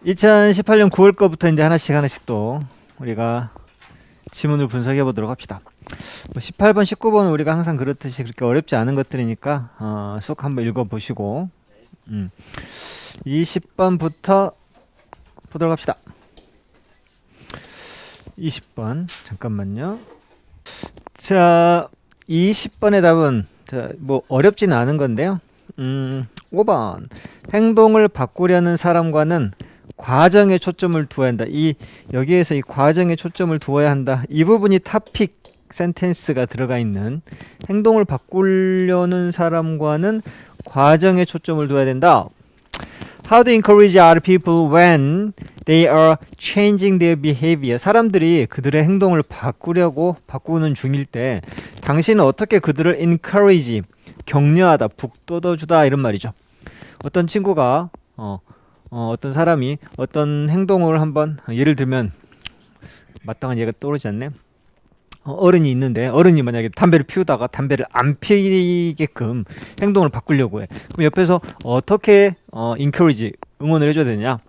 2018년 9월 거부터 이제 하나씩 또 우리가 지문을 분석해 보도록 합시다. 18번, 19번은 우리가 항상 그렇듯이 그렇게 어렵지 않은 것들이니까 쏙 한번 읽어 보시고 20번부터 보도록 합시다. 20번 잠깐만요. 자, 20번의 답은 뭐 어렵지는 않은 건데요. 5번 행동을 바꾸려는 사람과는 과정에 초점을 두어야 한다. 여기에서 이 과정에 초점을 두어야 한다. 이 부분이 토픽 센텐스가 들어가 있는 행동을 바꾸려는 사람과는 과정에 초점을 두어야 된다. How to encourage other people when they are changing their behavior. 사람들이 그들의 행동을 바꾸는 중일 때 당신은 어떻게 그들을 encourage, 격려하다, 북돋워주다 이런 말이죠. 어떤 친구가 어떤 사람이 어떤 행동을 한번 예를 들면 마땅한 예가 떠오르지 않네. 어른이 있는데 어른이 만약에 담배를 피우다가 담배를 안 피게끔 행동을 바꾸려고 해. 그럼 옆에서 어떻게 encourage, 응원을 해줘야 되냐.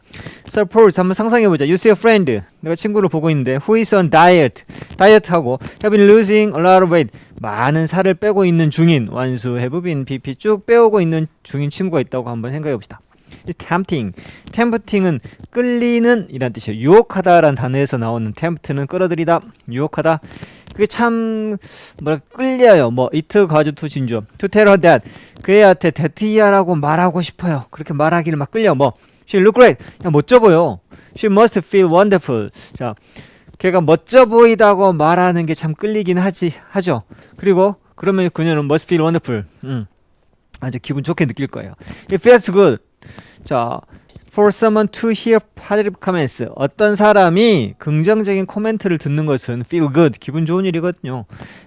Suppose 한번 상상해보자. You see a friend, 내가 친구를 보고 있는데 who is on diet, 다이어트하고 have been losing a lot of weight, 많은 살을 빼고 있는 중인, 완수, have been, BP 쭉 빼오고 있는 중인 친구가 있다고 한번 생각해봅시다. tempting은 끌리는 이란 뜻이에요. 유혹하다라는 단어에서 나오는 tempt는 끌어들이다, 유혹하다. 그게 참 끌려요. it cause to 진주 to tell her that, 그애한테 대티야라고 말하고 싶어요. 그렇게 말하기를 막 끌려. she look great, 야 멋져 보여. she must feel wonderful. 자, 걔가 멋져 보이다고 말하는 게 참 끌리긴 하죠. 그리고 그러면 그녀는 must feel wonderful. 아주 기분 좋게 느낄 거예요. It feels good. 자, for someone to hear positive comments. 어떤 사람이 긍정적인 코멘트를 듣는 것은 feel good, 기분 좋은 일이거든요.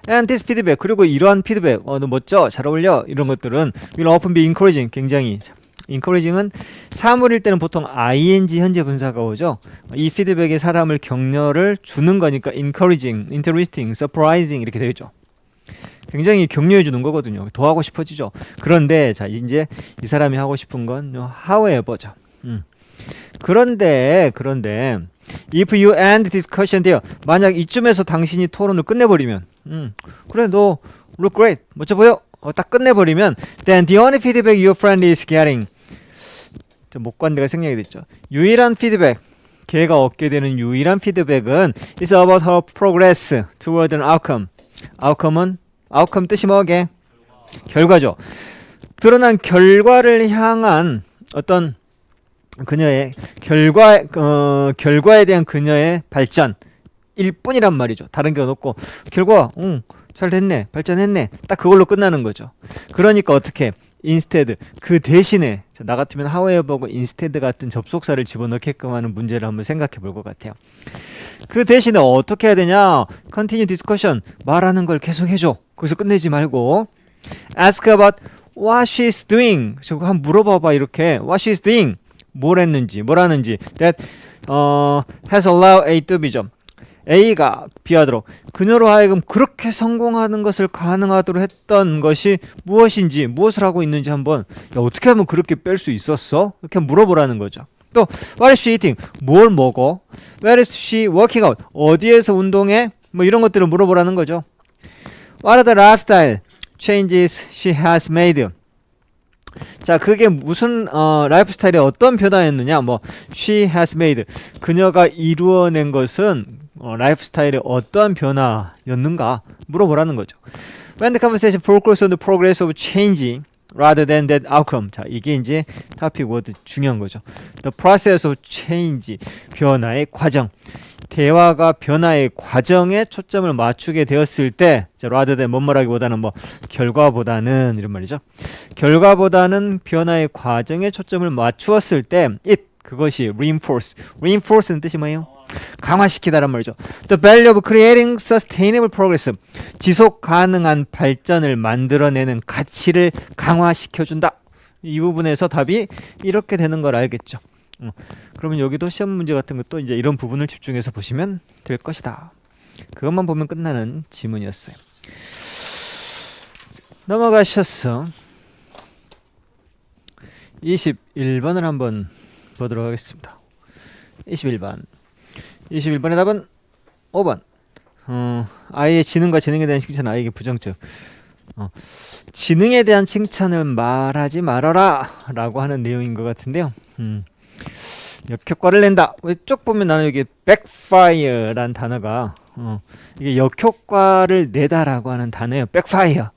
And this feedback, 그리고 이러한 피드백, 너 멋져, 잘 어울려, 이런 것들은 will often be encouraging, 굉장히. encouraging은 사물일 때는 보통 ing 현재 분사가 오죠. 이 피드백이 사람을 격려를 주는 거니까 encouraging, interesting, surprising 이렇게 되겠죠. 굉장히 격려해 주는 거거든요. 더 하고 싶어지죠. 그런데 자, 이제 이 사람이 하고 싶은 건 however죠. 그런데 if you end discussion there, 만약 이쯤에서 당신이 토론을 끝내버리면 그래 너 look great, 멋져 보여, 딱 끝내버리면 then the only feedback your friend is getting, 목관대가 생략이 됐죠. 유일한 피드백, 걔가 얻게 되는 유일한 피드백은 is about her progress toward an outcome. outcome 뜻이 뭐게? 결과죠. 드러난 결과를 향한 어떤 그녀의 결과에 대한 그녀의 발전일 뿐이란 말이죠. 다른 게 없고 결과 잘 됐네, 발전했네, 딱 그걸로 끝나는 거죠. 그러니까 어떻게 instead, 그 대신에 나 같으면 however고 instead 같은 접속사를 집어넣게끔 하는 문제를 한번 생각해 볼 것 같아요. 그 대신에 어떻게 해야 되냐? continue discussion, 말하는 걸 계속 해줘. 거기서 끝내지 말고 ask about what she's doing. 저거 한번 물어봐봐. 이렇게 what she's doing, 뭘 하는지 that has allowed A to B죠. A가 B하도록, 그녀로 하여금 그렇게 성공하는 것을 가능하도록 했던 것이 무엇인지, 무엇을 하고 있는지 한번, 야, 어떻게 하면 그렇게 뺄 수 있었어? 이렇게 물어보라는 거죠. 또 what is she eating, 뭘 먹어? Where is she working out, 어디에서 운동해? 이런 것들을 물어보라는 거죠. What are the lifestyle changes she has made? 자, 그게 무슨 라이프 스타일에 어떤 변화였느냐? she has made, 그녀가 이루어낸 것은 라이프 스타일에 어떠한 변화였는가 물어보라는 거죠. When the conversation focus on the progress of change rather than that outcome. 자, 이게 이제 topic word 중요한 거죠. The process of change, 변화의 과정. 대화가 변화의 과정에 초점을 맞추게 되었을 때, 자, rather than 뭐뭐라기보다는 결과보다는 이런 말이죠. 결과보다는 변화의 과정에 초점을 맞추었을 때, 그것이 reinforce는 뜻이 뭐예요? 강화시키다란 말이죠. The value of creating sustainable progress, 지속 가능한 발전을 만들어내는 가치를 강화시켜준다. 이 부분에서 답이 이렇게 되는 걸 알겠죠. 그러면 여기도 시험 문제 같은 것도 이제 이런 부분을 집중해서 보시면 될 것이다. 그것만 보면 끝나는 지문이었어요. 넘어가셔서 21번을 한번 보도록 하겠습니다. 21번. 21번의 답은 5번. 아이의 지능과 재능에 대한 칭찬은 아이에게 부정적. 지능에 대한 칭찬을 말하지 말아라 라고 하는 내용인 것 같은데요. 역효과를 낸다. 쭉 보면 나는 여기 backfire라는 단어가 이게 역효과를 내다라고 하는 단어예요. backfire.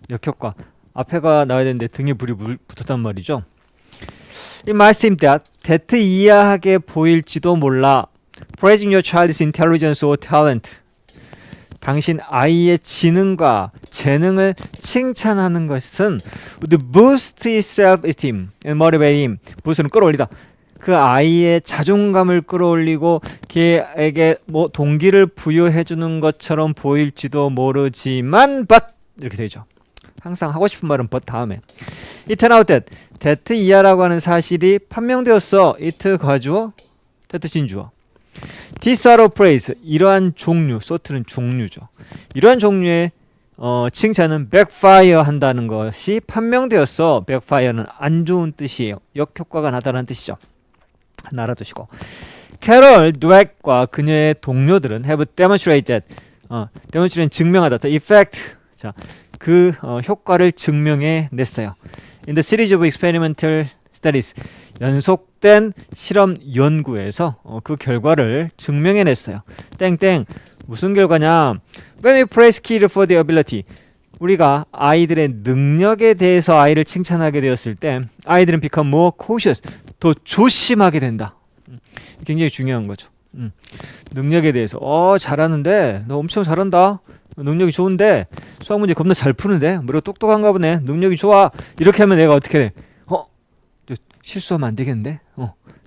역효과. 앞에가 나와야 되는데 등에 불이 붙었단 말이죠. 이 말씀 that 이하게 보일지도 몰라. Praising your child's intelligence or talent. 당신 아이의 지능과 재능을 칭찬하는 것은 would boost his self-esteem and motivate him. boost는 끌어올리다. 그 아이의 자존감을 끌어올리고 걔에게 뭐 동기를 부여해주는 것처럼 보일지도 모르지만 but 이렇게 되죠. 항상 하고 싶은 말은 but 다음에. It turned out that 이하라고 하는 사실이 판명되었어. it 과주어, that 진주어. This sort of praise, 이러한 종류, sort는 종류죠. 이러한 종류의 칭찬은 backfire 한다는 것이 판명되었어. backfire는 안 좋은 뜻이에요. 역효과가 나다라는 뜻이죠. 나라 뜻이고. 캐럴 드웩과 그녀의 동료들은 have demonstrated, demonstrate는 증명하다, the effect, 자, 그 효과를 증명해 냈어요. In the series of experimental studies, 연속된 실험 연구에서 그 결과를 증명해냈어요. 땡땡 무슨 결과냐? When we praise kids for their ability, 우리가 아이들의 능력에 대해서 아이를 칭찬하게 되었을 때 아이들은 become more cautious, 더 조심하게 된다. 굉장히 중요한 거죠. 능력에 대해서 잘하는데 너 엄청 잘한다. 능력이 좋은데 수학 문제 겁나 잘 푸는데 뭐가 똑똑한가 보네. 능력이 좋아. 이렇게 하면 내가 어떻게 돼? 실수하면 안 되겠는데?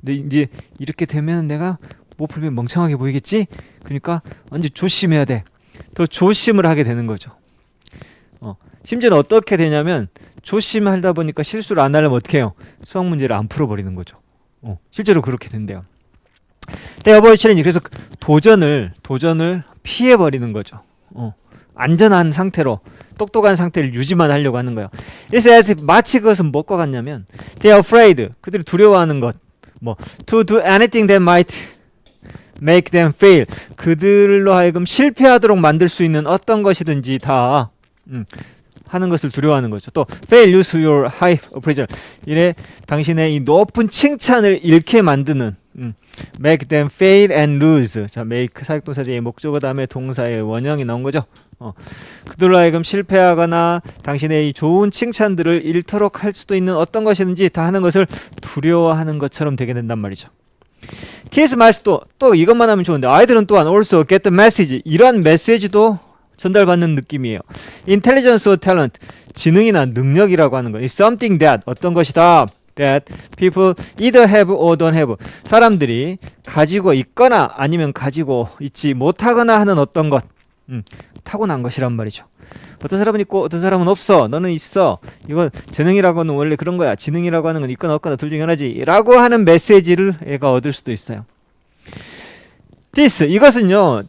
근데 이제 이렇게 되면 내가 못 풀면 멍청하게 보이겠지? 그러니까 완전 조심해야 돼. 더 조심을 하게 되는 거죠. 심지어는 어떻게 되냐면 조심하다 보니까 실수를 안 하려면 어떻게 해요? 수학 문제를 안 풀어버리는 거죠. 실제로 그렇게 된대요. 어버이 챌린지, 그래서 도전을 피해버리는 거죠. 안전한 상태로 똑똑한 상태를 유지만 하려고 하는 거예요. It's as if 마치 그것은 무엇과 같냐면 they are afraid, 그들이 두려워하는 것, to do anything that might make them fail, 그들로 하여금 실패하도록 만들 수 있는 어떤 것이든지 다 하는 것을 두려워하는 거죠. 또 fail lose your high appraisal, 이래 당신의 이 높은 칭찬을 잃게 만드는 make them fail and lose. 자, make 사역동사제의 목적어 다음에 동사의 원형이 나온 거죠. 그들로 하여금 실패하거나 당신의 이 좋은 칭찬들을 잃도록 할 수도 있는 어떤 것이든지 다 하는 것을 두려워하는 것처럼 되게 된단 말이죠. 키스 말스도 또 이것만 하면 좋은데 아이들은 또한 also get the message, 이러한 메시지도 전달받는 느낌이에요. intelligence or talent, 지능이나 능력이라고 하는 거. It's something that, 어떤 것이다. that people either have or don't have, 사람들이 가지고 있거나 아니면 가지고 있지 못하거나 하는 어떤 것, 타고난 것이란 말이죠. 어떤 사람은 있고 어떤 사람은 없어. 너는 있어. 이건 재능이라고 하는 원래 그런 거야. 지능이라고 하는 건 있거나 없거나 둘 중에 하나지 라고 하는 메시지를 애가 얻을 수도 있어요. this, 이것은요,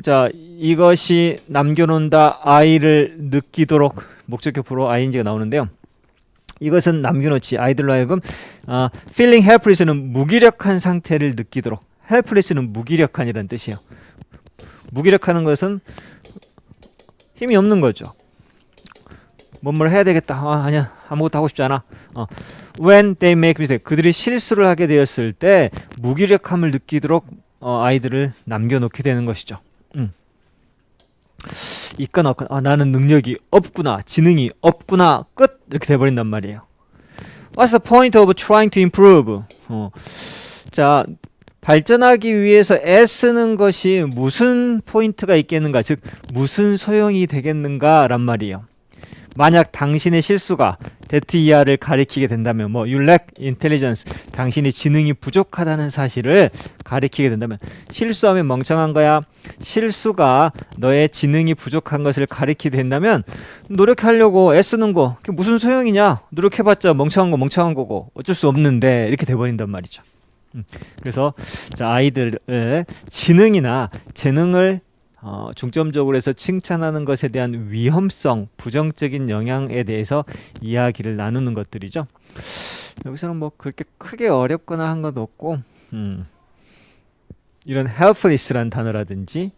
자, 이것이 남겨놓는다, 아이를 느끼도록, 목적격보로 ing가 나오는데요. 이것은 남겨놓지, 아이들로 하여금 feeling helpless는 무기력한 상태를 느끼도록, helpless는 무기력한이라는 뜻이에요. 무기력하는 것은 힘이 없는 거죠. 뭔 해야 되겠다. 아니야, 아무것도 하고 싶지 않아. When they make mistake, 그들이 실수를 하게 되었을 때 무기력함을 느끼도록 아이들을 남겨놓게 되는 것이죠. 있거나 없거나, 나는 능력이 없구나, 지능이 없구나, 끝, 이렇게 돼버린단 말이에요. What's the point of trying to improve? 자, 발전하기 위해서 애쓰는 것이 무슨 포인트가 있겠는가, 즉 무슨 소용이 되겠는가 란 말이에요. 만약 당신의 실수가 that 이하를 가리키게 된다면, you lack intelligence, 당신이 지능이 부족하다는 사실을 가리키게 된다면, 실수하면 멍청한 거야, 실수가 너의 지능이 부족한 것을 가리키게 된다면 노력하려고 애쓰는 거 그게 무슨 소용이냐, 노력해봤자 멍청한 거 멍청한 거고 어쩔 수 없는데, 이렇게 돼버린단 말이죠. 그래서 자, 아이들의 지능이나 재능을 중점적으로 해서 칭찬하는 것에 대한 위험성, 부정적인 영향에 대해서 이야기를 나누는 것들이죠. 여기서는 그렇게 크게 어렵거나 한 것도 없고, 이런 helpless란 단어라든지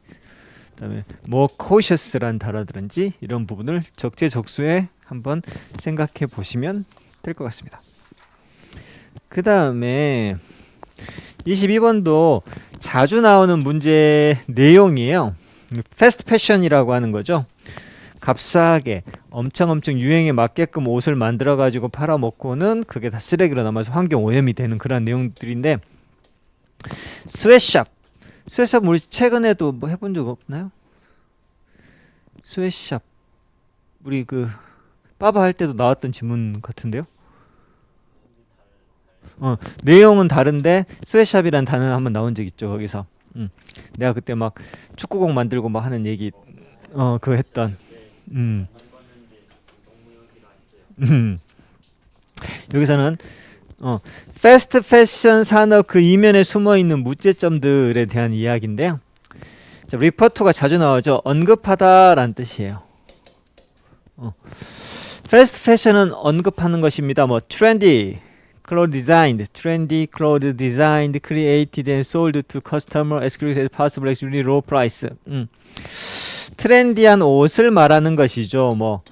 그다음에 more cautious란 단어라든지 이런 부분을 적재적소에 한번 생각해 보시면 될 것 같습니다. 그 다음에 22번도 자주 나오는 문제 내용이에요. 패스트 패션이라고 하는 거죠. 값싸게 엄청 유행에 맞게끔 옷을 만들어 가지고 팔아먹고는 그게 다 쓰레기로 남아서 환경 오염이 되는 그런 내용들인데, 스웨트샵 우리 최근에도 뭐 해본 적 없나요? 스웨트샵 우리 그 빠바 할 때도 나왔던 지문 같은데요. 내용은 다른데 스웨트샵이란 단어는 한번 나온 적 있죠. 거기서 내가 그때 막 축구공 만들고 막 하는 얘기 그거 했던 여기서는 패스트 패션 산업 그 이면에 숨어 있는 문제점들에 대한 이야기인데요. 자, 리퍼2가 자주 나오죠. 언급하다라는 뜻이에요. 패스트 패션은 언급하는 것입니다. 뭐 trendy clothes designed, created and sold to customer as quickly as possible at really low price. 트렌디한 옷을 말하는 것이죠. 뭐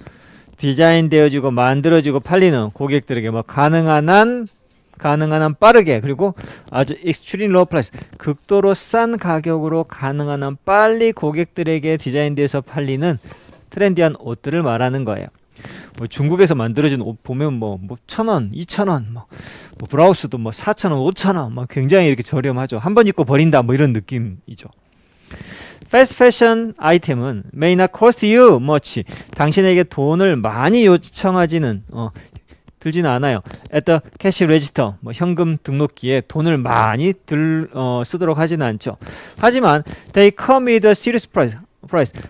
디자인되어지고 만들어지고 팔리는 고객들에게 뭐 가능한 한 빠르게, 그리고 아주 extreme low price, 극도로 싼 가격으로 가능한 한 빨리 고객들에게 디자인돼서 팔리는 트렌디한 옷들을 말하는 거예요. 뭐 중국에서 만들어진 옷 보면 뭐 1,000원, 2,000원, 뭐 브라우스도 뭐 4,000원, 5,000원, 막 굉장히 이렇게 저렴하죠. 한 번 입고 버린다, 뭐 이런 느낌이죠. 패스트 패션 아이템은 may not cost you much. 당신에게 돈을 많이 요청하지는 들지는 않아요. at the cash register, 뭐 현금 등록기에 돈을 많이 쓰도록 하지는 않죠. 하지만 they come with a serious price.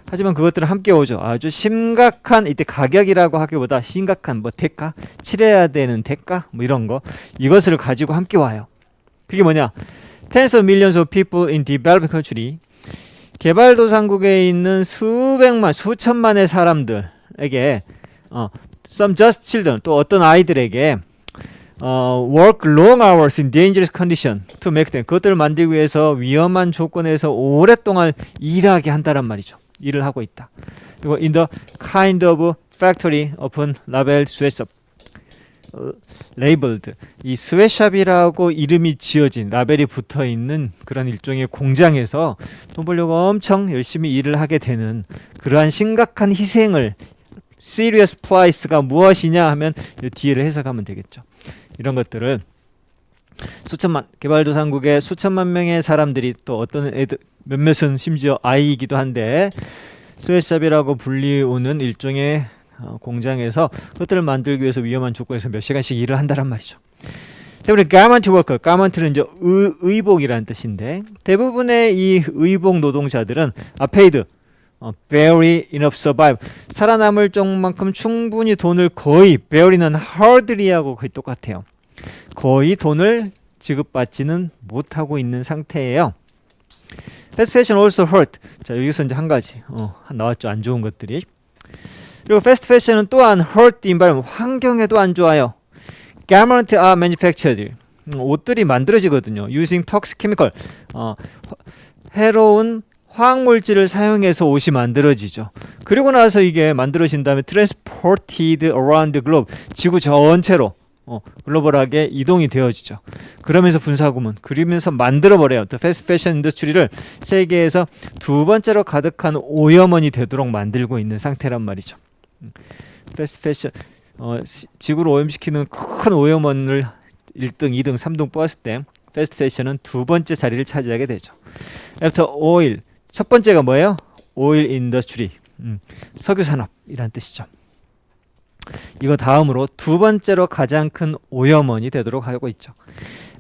하지만 그것들은 함께 오죠. 아주 심각한, 이때 가격이라고 하기보다 심각한 뭐 대가, 치러야 되는 대가, 뭐 이런 거, 이것을 가지고 함께 와요. 그게 뭐냐? Tens of millions of people in developing country, 개발도상국에 있는 수천만의 사람들에게 some just children, 또 어떤 아이들에게 work long hours in dangerous condition to make them, 그것들을 만들기 위해서 위험한 조건에서 오랫동안 일하게 한다란 말이죠. 일을 하고 있다. 그리고 in the kind of factory upon labeled sweatshop, labeled, 이 스웨트샵이라고 이름이 지어진, 라벨이 붙어있는 그런 일종의 공장에서 돈 벌려고 엄청 열심히 일을 하게 되는 그러한 심각한 희생을, serious price가 무엇이냐 하면 뒤를 해석하면 되겠죠. 이런 것들을 개발도상국의 수천만 명의 사람들이, 또 어떤 애들 몇몇은 심지어 아이이기도 한데 스웨트샵이라고 불리우는 일종의 공장에서 그것들을 만들기 위해서 위험한 조건에서 몇 시간씩 일을 한다란 말이죠. 대부분 garment worker, garment는 이제 의복이라는 뜻인데, 대부분의 이 의복 노동자들은 are paid barely enough survive, 살아남을 정도만큼 충분히 돈을 거의, barely는 hardly하고 거의 똑같아요. 거의 돈을 지급받지는 못하고 있는 상태예요. fast fashion also hurt. 자, 여기서 이제 한 가지 나왔죠. 안 좋은 것들이. 그리고 fast fashion은 또한 hurt the environment, 환경에도 안 좋아요. Garments are manufactured, 옷들이 만들어지거든요. using toxic chemical, 해로운 화학물질을 사용해서 옷이 만들어지죠. 그리고 나서 이게 만들어진 다음에 transported around the globe, 지구 전체로 글로벌하게 이동이 되어지죠. 그러면서 분사구문, 그러면서 만들어버려요. The fast fashion industry를 세계에서 두 번째로 가득한 오염원이 되도록 만들고 있는 상태란 말이죠. 패스트 패션, 지구를 오염시키는 큰 오염원을 1등, 2등, 3등 뽑았을 때 패스트 패션은 두 번째 자리를 차지하게 되죠. After oil, 첫 번째가 뭐예요? 오일 인더스트리, 석유 산업이란 뜻이죠. 이거 다음으로 두 번째로 가장 큰 오염원이 되도록 하고 있죠.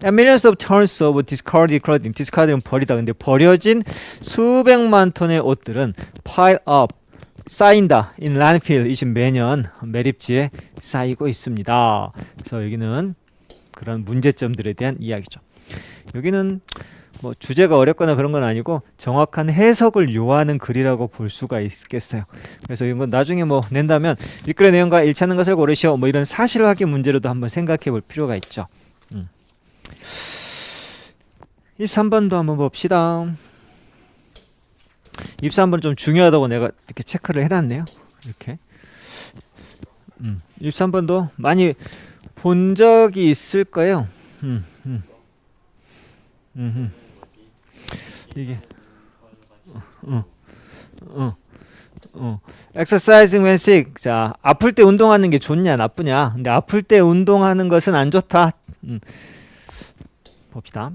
And millions of tons of discarded clothing, discarded는 버리다. 근데 버려진 수백만 톤의 옷들은 pile up, 쌓인다. in landfill, 이제 매년 매립지에 쌓이고 있습니다. 그래서 여기는 그런 문제점들에 대한 이야기죠. 여기는 뭐 주제가 어렵거나 그런 건 아니고 정확한 해석을 요하는 글이라고 볼 수가 있겠어요. 그래서 이건 나중에 뭐 낸다면 윗글의 내용과 일치 하는 것을 고르시오, 뭐 이런 사실 확인 문제로도 한번 생각해 볼 필요가 있죠. 23번도 한번 봅시다. 23번 좀 중요하다고 내가 이렇게 체크를 해놨네요. 이렇게. 23번도 많이 본 적이 있을 거예요. 이게 exercising when sick. 자, 아플 때 운동하는 게 좋냐 나쁘냐. 근데 아플 때 운동하는 것은 안 좋다. 봅시다.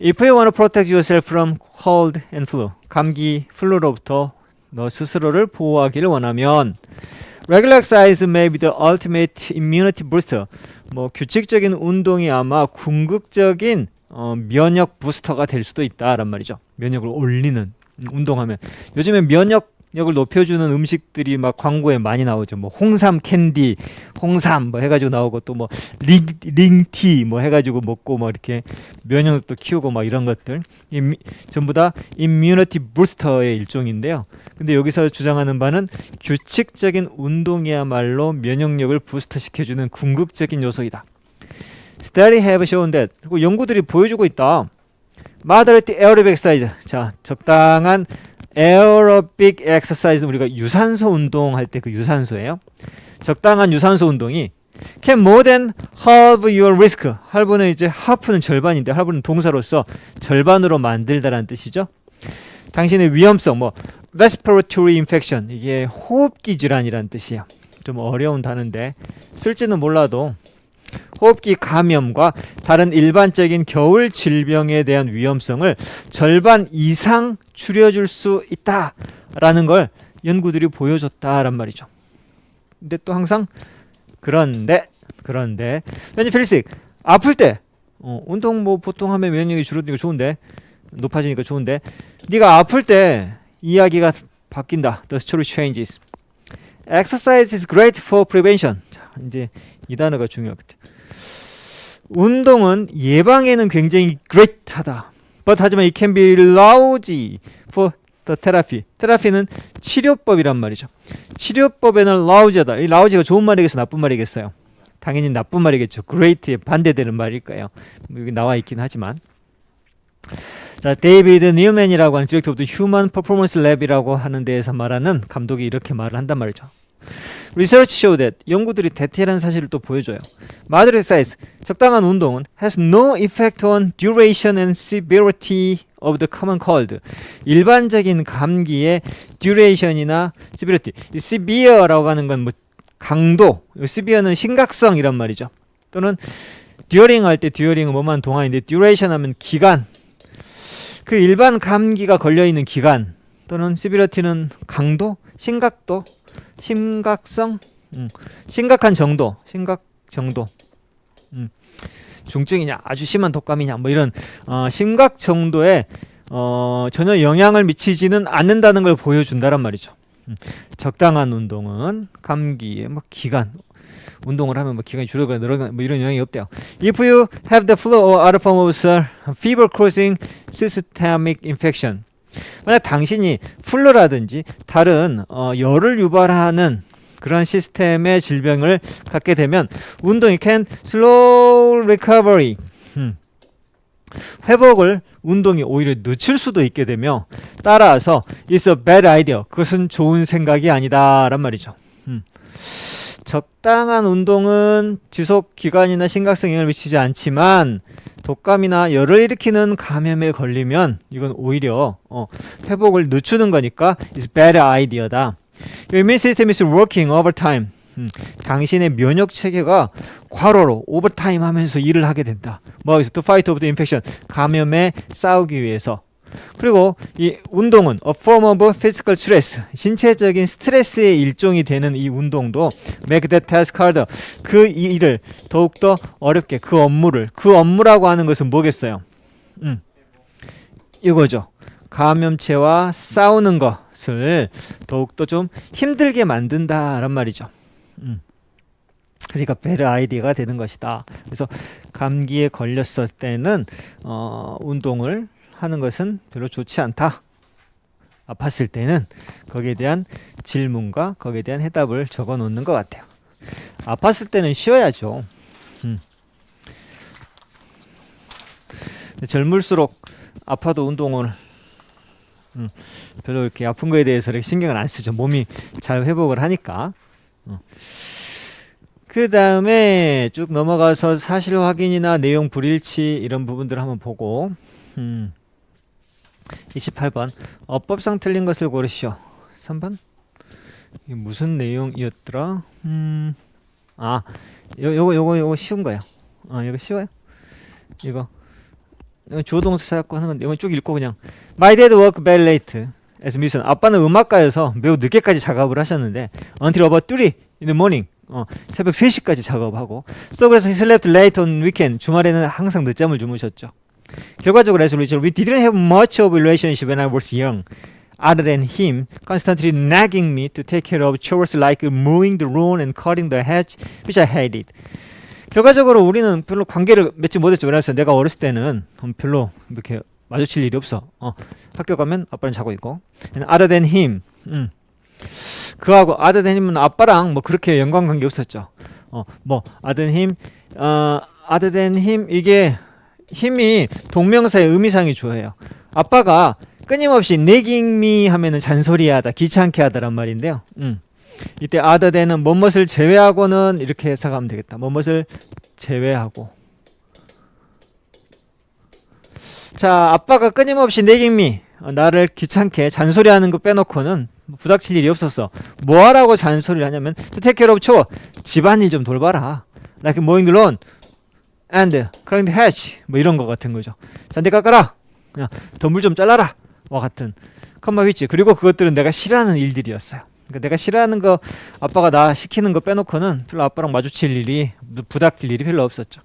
If you want to protect yourself from cold and flu, 감기, 플루로부터 너 스스로를 보호하기를 원하면 regular exercise may be the ultimate immunity booster. 뭐 규칙적인 운동이 아마 궁극적인 면역 부스터가 될 수도 있다란 말이죠. 면역을 올리는 운동하면 요즘에 면역력을 높여주는 음식들이 막 광고에 많이 나오죠. 뭐 홍삼 캔디, 홍삼 뭐 해가지고 나오고 또 뭐 링티 뭐 해가지고 먹고 뭐 이렇게 면역력도 키우고 막 이런 것들 전부 다 임뮤니티 부스터의 일종인데요. 근데 여기서 주장하는 바는 규칙적인 운동이야말로 면역력을 부스터 시켜주는 궁극적인 요소이다. Study have shown that. 그리고 연구들이 보여주고 있다. Moderate aerobic exercise. 자, 적당한 aerobic exercise. 우리가 유산소 운동할 때 그 유산소예요. 적당한 유산소 운동이 can more than halve your risk. halve는 이제 half는 절반인데 halve는 동사로서 절반으로 만들다라는 뜻이죠. 당신의 위험성, 뭐 respiratory infection. 이게 호흡기 질환이라는 뜻이에요. 좀 어려운 단어인데 쓸지는 몰라도 호흡기 감염과 다른 일반적인 겨울 질병에 대한 위험성을 절반 이상 줄여줄 수 있다라는 걸 연구들이 보여줬다란 말이죠. 근데 또 항상 그런데 왠지 필식 아플 때 운동 뭐 보통 하면 면역력이 줄어드니까 좋은데 높아지니까 좋은데 네가 아플 때 이야기가 바뀐다. The story changes. Exercise is great for prevention. 자, 이제 이 단어가 중요할 것 같아요. 운동은 예방에는 굉장히 great하다. But 하지만 it can be lousy for the therapy. 테라피는 치료법이란 말이죠. 치료법에는 lousy하다. 이 lousy가 좋은 말이겠어, 나쁜 말이겠어요? 당연히 나쁜 말이겠죠. great에 반대되는 말일까요? 여기 나와 있긴 하지만. 자, 데이비드 뉴맨이라고 하는 디렉터 오브 더 휴먼 퍼포먼스 랩이라고 하는 데에서 말하는 감독이 이렇게 말을 한단 말이죠. Research show that. 연구들이 대테라는 사실을 또 보여줘요. Moderate exercise, 적당한 운동은 has no effect on duration and severity of the common cold. 일반적인 감기의 duration이나 severity. 이 severe라고 하는 건 뭐 강도, severe는 심각성이란 말이죠. 또는 during 할 때 during은 뭐만 동안인데 duration 하면 기간. 그 일반 감기가 걸려있는 기간 또는 severity는 강도, 심각도, 심각성, 심각한 정도, 중증이냐, 아주 심한 독감이냐, 뭐 이런 심각 정도에 전혀 영향을 미치지는 않는다는 걸 보여준다란 말이죠. 적당한 운동은 감기의 뭐 기간, 운동을 하면 뭐 기간이 줄어들거나 늘어나거나 뭐 이런 영향이 없대요. If you have the flu or other form of fever-causing systemic infection. 만약 당신이 플루라든지 다른 열을 유발하는 그런 시스템의 질병을 갖게 되면 운동이 can slow recovery. 회복을 운동이 오히려 늦출 수도 있게 되며 따라서 it's a bad idea. 그것은 좋은 생각이 아니다란 말이죠. 적당한 운동은 지속 기간이나 심각성 영향을 미치지 않지만 독감이나 열을 일으키는 감염에 걸리면 이건 오히려 회복을 늦추는 거니까 it's bad idea다. Your immune system is working overtime. 당신의 면역 체계가 과로로 오버타임 하면서 일을 하게 된다. 뭐 여기서 to fight off the infection. 감염에 싸우기 위해서. 그리고 이 운동은 a form of physical stress. 신체적인 스트레스의 일종이 되는 이 운동도 make that task harder. 그 일을 더욱더 어렵게 그 업무라고 하는 것은 뭐겠어요? 이거죠. 감염체와 싸우는 것을 더욱더 좀 힘들게 만든다란 말이죠. 그러니까 베르 아이디어가 되는 것이다. 그래서 감기에 걸렸을 때는 운동을 하는 것은 별로 좋지 않다. 아팠을 때는 거기에 대한 질문과 거기에 대한 해답을 적어 놓는 것 같아요. 아팠을 때는 쉬어야죠. 젊을수록 아파도 운동을 별로 이렇게 아픈 거에 대해서 이렇게 신경을 안 쓰죠. 몸이 잘 회복을 하니까. 그 다음에 쭉 넘어가서 사실 확인이나 내용 불일치 이런 부분들을 한번 보고 28번 어법상 틀린 것을 고르시오. 3번 이게 무슨 내용이었더라? 요거 쉬운 거예요. 이거 쉬워요. 이거 주어 동사 찾고 하는 건데 이거 쭉 읽고 그냥 My dad worked very late as a musician. 아빠는 음악가여서 매우 늦게까지 작업을 하셨는데 until about 3 in the morning. 새벽 3시까지 작업하고 so 그래서 he slept late on weekend. 주말에는 항상 늦잠을 주무셨죠. 결과적으로 as a result, we didn't have much of a relationship when I was young. Other than him constantly nagging me to take care of chores like mowing the lawn and cutting the hedge, which I hated. 결과적으로 우리는 별로 관계를 맺지 못했죠. 그래서 내가 어렸을 때는 별로 이렇게 마주칠 일이 없어. 학교 가면 아빠는 자고 있고. And other than him, 그하고 other than him은 아빠랑 뭐 그렇게 연관관계 없었죠. 뭐 other than him, other than him 이게 힘이 동명사의 의미상이 좋아해요. 아빠가 끊임없이 nagging me 하면은 잔소리하다, 귀찮게 하다란 말인데요. 이때 other than은 뭐뭇을 제외하고는 이렇게 해석하면 되겠다. 뭐뭇을 제외하고. 자, 아빠가 끊임없이 nagging me, 나를 귀찮게 잔소리하는 거 빼놓고는 부닥칠 일이 없었어. 뭐 하라고 잔소리를 하냐면 to take care of chore, 집안일 좀 돌봐라. like mowing the lawn and cutting the hedge, 뭐 이런 거 같은 거죠. 잔디 깎아라, 더 물 좀 잘라라 와 같은 컴마 휘치. 그리고 그것들은 내가 싫어하는 일들이었어요. 그러니까 내가 싫어하는 거 아빠가 나 시키는 거 빼놓고는 별로 아빠랑 마주칠 일이, 부닥칠 일이 별로 없었죠.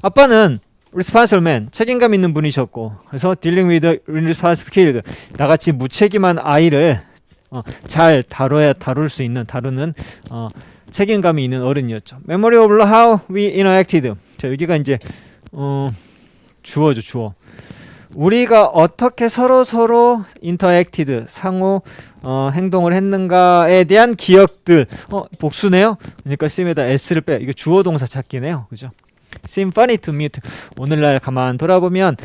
아빠는 responsible man, 책임감 있는 분이셨고, 그래서 dealing with a irresponsible kid, 나같이 무책임한 아이를 잘 다룰 수 있는, 다루는 책임감이 있는 어른이었죠. Memory of how we interacted. 자, 여기가 이제 주어죠, 주어. 우리가 어떻게 서로 interacted, 상호 행동을 했는가에 대한 기억들. 복수네요. 그러니까 씀에다 s를 빼. 이거 주어 동사 찾기네요. 그죠? Seem funny to me. 오늘날 가만 돌아보면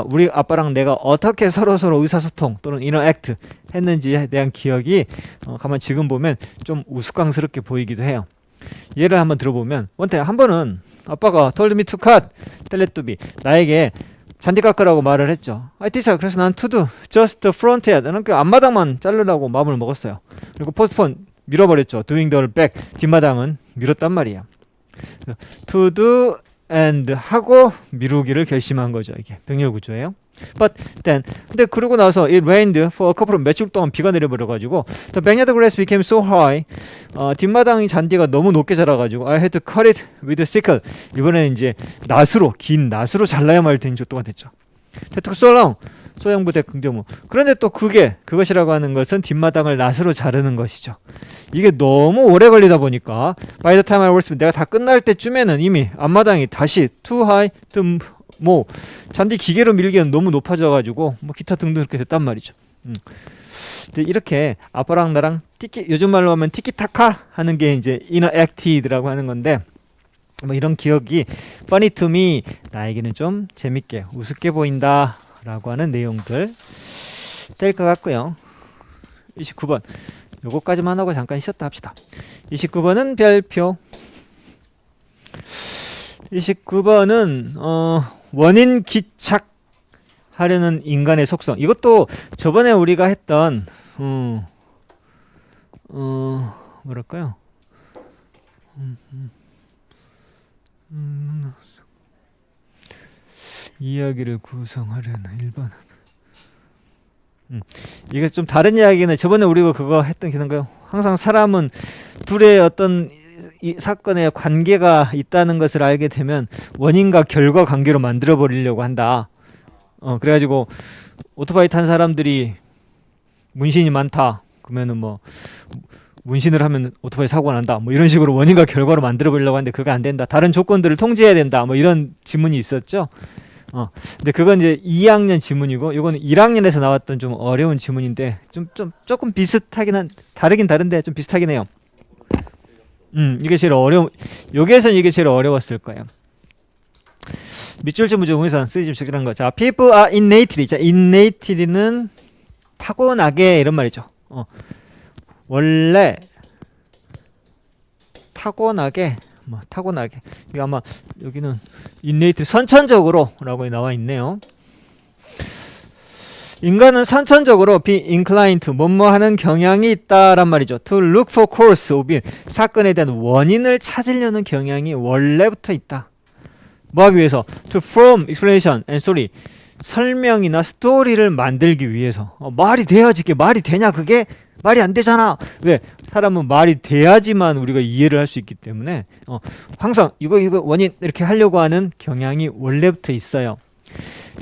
우리 아빠랑 내가 어떻게 서로 의사소통 또는 interact 했는지에 대한 기억이 가만 지금 보면 좀 우스꽝스럽게 보이기도 해요. 예를 한번 들어보면 한 번은 아빠가 told me to cut 텔레뚜비, 나에게 잔디 깎으라고 말을 했죠. 그래서 난 to do just the front head, 나는 그 앞마당만 자르라고 마음을 먹었어요. 그리고 postpone, 밀어버렸죠. doing the back, 뒷마당은 미뤘단 말이야. to do and 하고 미루기를 결심한 거죠. 이게 병렬 구조예요. But then, 근데 그러고 나서 it rained for a couple of 며칠 동안 비가 내려버려가지고 the backyard grass became so high. 뒷마당 잔디가 너무 높게 자라가지고 I had to cut it with a sickle. 이번에는 이제 긴 낫으로 잘라야만 할 테니 조또가 됐죠. That took so long. 소형부대 긍정무. 그런데 또 그것이라고 하는 것은 뒷마당을 낫으로 자르는 것이죠. 이게 너무 오래 걸리다 보니까 by the time I was, 내가 다 끝날 때쯤에는 이미 앞마당이 다시 too high to mow, 잔디 기계로 밀기에는 너무 높아져가지고 뭐 기타 등등 이렇게 됐단 말이죠. 이렇게 아빠랑 나랑 요즘 말로 하면 티키타카 하는 게 이제 interacted라고 하는 건데, 뭐 이런 기억이 funny to me, 나에게는 좀 재밌게 우습게 보인다 라고 하는 내용들 될 것 같고요. 29번 요거까지만 하고 잠깐 쉬었다 합시다. 29번은 별표. 29번은 원인 기착하려는 인간의 속성. 이것도 저번에 우리가 했던 뭐랄까요? 이야기를 구성하려는 일반. 이게 좀 다른 이야기는 저번에 우리가 그거 했던 기억인가요? 항상 사람은 둘의 어떤 이 사건에 관계가 있다는 것을 알게 되면 원인과 결과 관계로 만들어 버리려고 한다. 그래가지고 오토바이 탄 사람들이 문신이 많다. 그러면은 뭐 문신을 하면 오토바이 사고가 난다. 뭐 이런 식으로 원인과 결과로 만들어 버리려고 하는데 그거 안 된다. 다른 조건들을 통제해야 된다. 뭐 이런 지문이 있었죠. 근데 그건 이제 2학년 지문이고, 요거는 1학년에서 나왔던 좀 어려운 지문인데, 조금 비슷하긴 다르긴 다른데, 좀 비슷하긴 해요. 이게 제일 여기에서는 이게 제일 어려웠을 거예요. 밑줄지 무조건에서 쓰기 좀 적절한 거. 자, people are innately. 자, innately는 타고나게 이런 말이죠. 원래 타고나게 타고나게. 이게 아마 여기는 innate 선천적으로라고 나와 있네요. 인간은 선천적으로 be inclined 뭐뭐 하는 경향이 있다란 말이죠. To look for cause of event. 사건에 대한 원인을 찾으려는 경향이 원래부터 있다. 뭐 하기 위해서? To form explanation and story. 설명이나 스토리를 만들기 위해서. 말이 돼야지. 이게 말이 되냐? 그게 말이 안 되잖아. 왜? 사람은 말이 돼야지만 우리가 이해를 할 수 있기 때문에 항상 이거 원인 이렇게 하려고 하는 경향이 원래부터 있어요.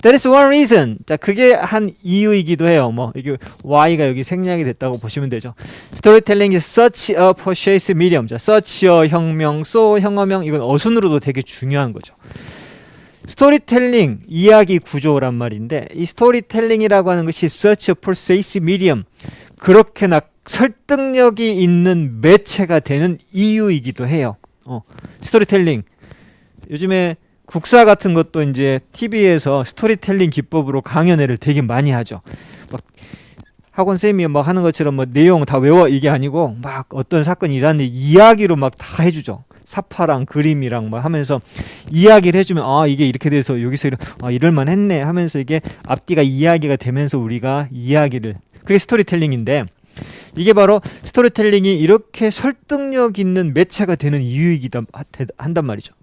That is one reason. 자, 그게 한 이유이기도 해요. 이게 Y가 여기 생략이 됐다고 보시면 되죠. Storytelling is such a persuasive medium. 자, such a 형명, so 형어명, 이건 어순으로도 되게 중요한 거죠. 스토리텔링, 이야기 구조란 말인데, 이 스토리텔링이라고 하는 것이 such a persuasive medium. 그렇게나 설득력이 있는 매체가 되는 이유이기도 해요. 스토리텔링. 요즘에 국사 같은 것도 이제 TV에서 스토리텔링 기법으로 강연회를 되게 많이 하죠. 막 학원 쌤이 막 하는 것처럼 내용 다 외워 이게 아니고 막 어떤 사건이 일어났는데 이야기로 막 다 해주죠. 사파랑 그림이랑 막 하면서 이야기를 해주면 이게 이렇게 돼서 여기서 이럴만 했네 하면서 이게 앞뒤가 이야기가 되면서 우리가 이야기를 그게 스토리텔링인데 이게 바로 스토리텔링이 이렇게 설득력 있는 매체가 되는 이유이기도 한단 말이죠.